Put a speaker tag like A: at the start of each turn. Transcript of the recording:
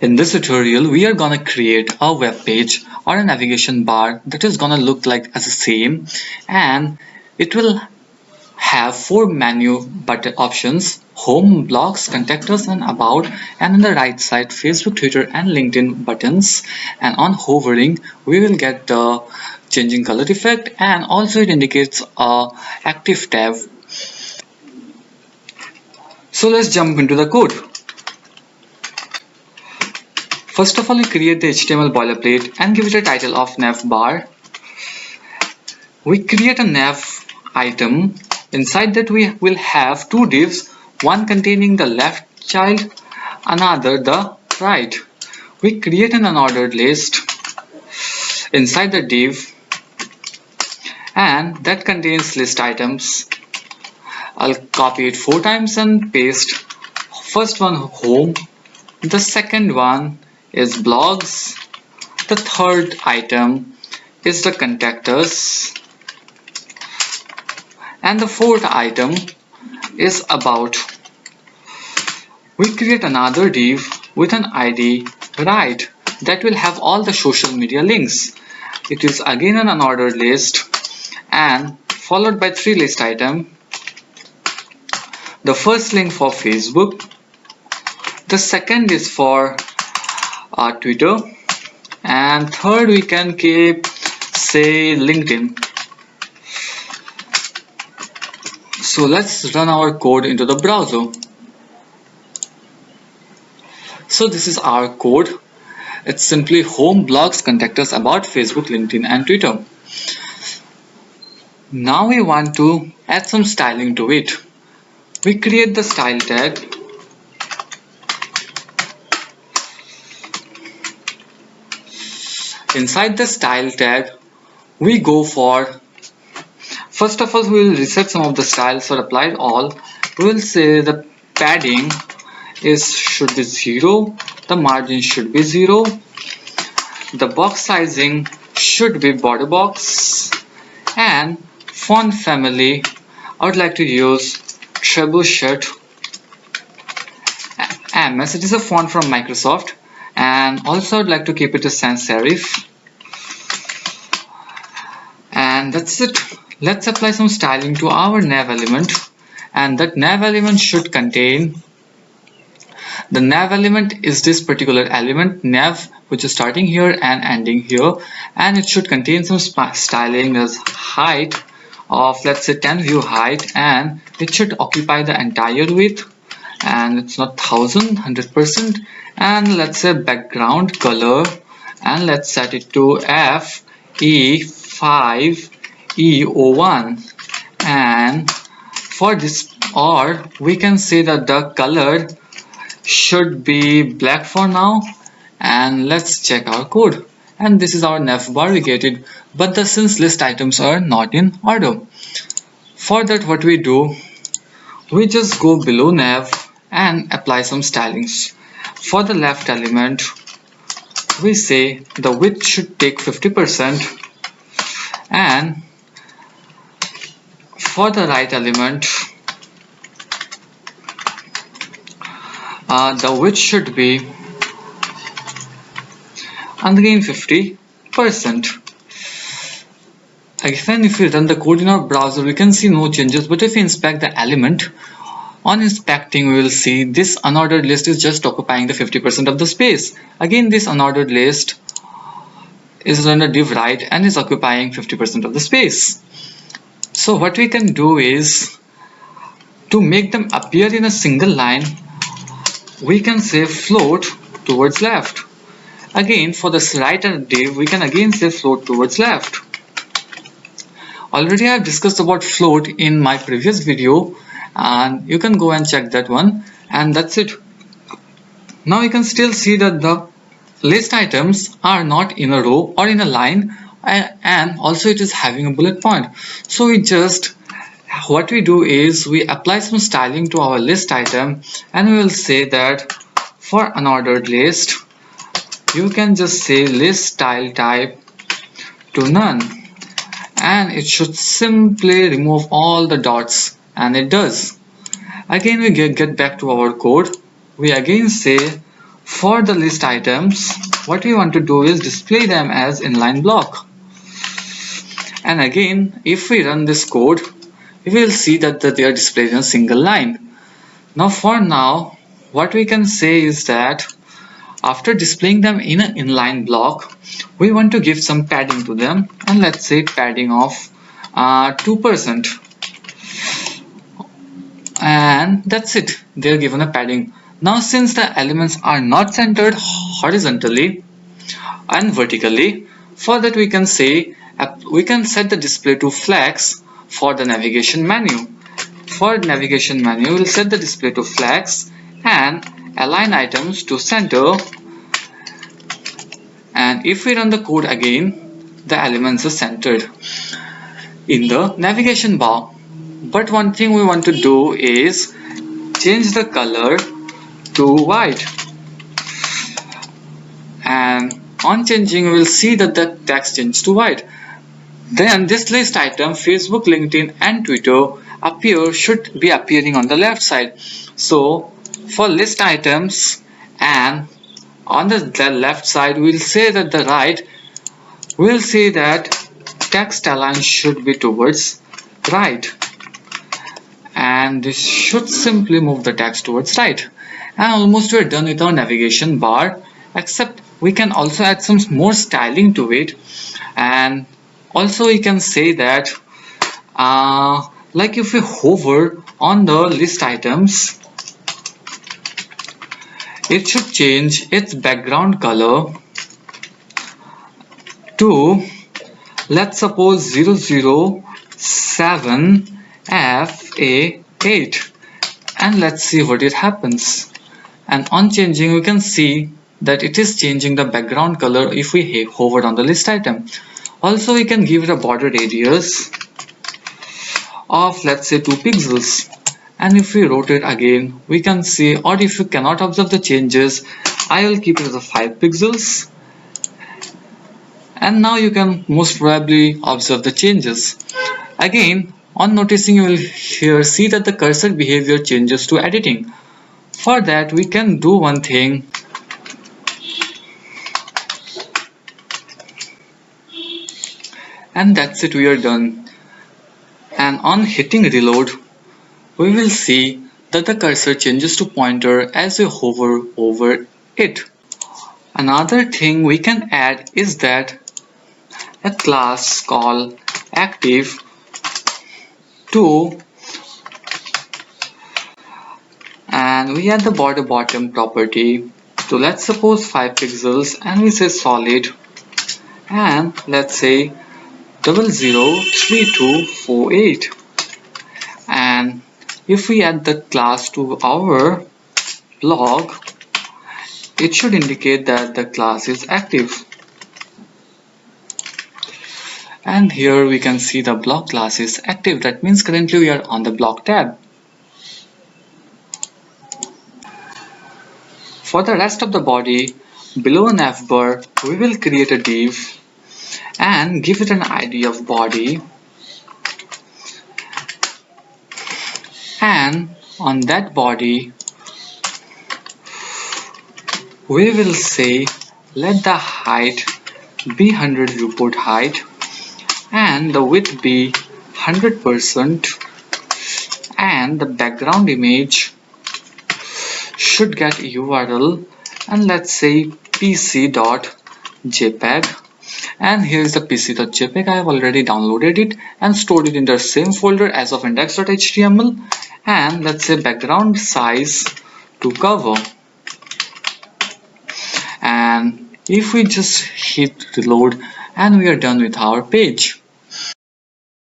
A: In this tutorial, we are gonna create a web page or a navigation bar that is gonna look like as the same, and it will have four menu button options: home, blocks, contact us, and about. And on the right side, Facebook, Twitter, and LinkedIn buttons. And on hovering, we will get the changing color effect, and also it indicates a active tab. So let's jump into the code. First of all, we create the HTML boilerplate and give it a title of nav bar. We create a nav item. Inside that we will have two divs, one containing the left child, another the right. We create an unordered list inside the div, and that contains list items. I'll copy it 4 times and paste. First one home, the second one is blogs, the third item is the contact us, and the fourth item is about. We create another div with an ID right that will have all the social media links. It is again an unordered list and followed by 3 list items. The first link for Facebook, the second is for Twitter, and third we can keep, say, LinkedIn. So let's run our code into the browser. So this is our code. It's simply home, blogs, contact us, about, Facebook, LinkedIn, and Twitter. Now we want to add some styling to it. We create the style tag. Inside the style tag, we go for, first of all, we will reset some of the styles for applied all. We will say the padding should be 0, the margin should be 0, the box sizing should be border box, and font family I would like to use Trebuchet MS. It is a font from Microsoft, and also I'd like to keep it a sans serif. And that's it. Let's apply some styling to our nav element, and that nav element should contain, the nav element is this particular element nav, which is starting here and ending here, and it should contain some styling as height of, let's say, 10 view height, and it should occupy the entire width, and it's not 100%, and let's say background color, and let's set it to FE5E01, and for this, or we can say that the color should be black for now. And let's check our code, and this is our nav bar we get it, but since list items are not in order, for that what we do, we just go below nav and apply some stylings. For the left element, we say the width should take 50%, and for the right element, the width should be again 50%. Again, if we run the code in our browser, we can see no changes, but if we inspect the element, on inspecting we will see this unordered list is just occupying the 50% of the space. Again, this unordered list is under div right and is occupying 50% of the space. So what we can do is, to make them appear in a single line, we can say float towards left. Again, for this right div, we can again say float towards left. Already I have discussed about float in my previous video, and you can go and check that one, and that's it. Now you can still see that the list items are not in a row or in a line, and also it is having a bullet point. So what we do is we apply some styling to our list item, and we will say that for unordered list, you can just say list style type to none, and it should simply remove all the dots, and it does. Again, we get back to our code. We again say For the list items, what we want to do is display them as inline block. And again, if we run this code, we will see that they are displayed in a single line. Now for now, what we can say is that after displaying them in an inline block, we want to give some padding to them, and let's say padding of 2%. And that's it, they're given a padding. Now since the elements are not centered horizontally and vertically, for that we can say we can set the display to flex for the navigation menu. For navigation menu, we'll set the display to flex and align items to center. And if we run the code again, the elements are centered in the navigation bar. But one thing we want to do is change the color to white. And on changing, we will see that the text changes to white. Then this list item, Facebook, LinkedIn and Twitter should be appearing on the left side. So for list items and on the left side, we'll say that the right, we'll say that text align should be towards right. And this should simply move the text towards right. And almost we're done with our navigation bar, except we can also add some more styling to it. And also we can say that like if we hover on the list items, it should change its background color to, let's suppose, 007FA8, and let's see what it happens. And on changing, we can see that it is changing the background color if we hover on the list item. Also we can give it a border radius of, let's say, 2 pixels. And if we rotate again, we can see, or if you cannot observe the changes, I will keep it as a 5 pixels. And now you can most probably observe the changes. Again, on noticing, you will here see that the cursor behavior changes to editing. For that, we can do one thing. And that's it, we are done. And on hitting reload, we will see that the cursor changes to pointer as we hover over it. Another thing we can add is that a class called active to, and we add the border bottom property to, let's suppose, 5 pixels, and we say solid, and let's say 003248. And if we add the class to our blog, it should indicate that the class is active. And here we can see the blog class is active. That means currently we are on the blog tab. For the rest of the body, below a navbar, we will create a div and give it an ID of body. And on that body, we will say let the height be 100 viewport height and the width be 100%, and the background image should get URL, and let's say pc.jpg. And here is the pc.jpg. I have already downloaded it and stored it in the same folder as of index.html. And let's say background size to cover. And if we just hit reload, and we are done with our page.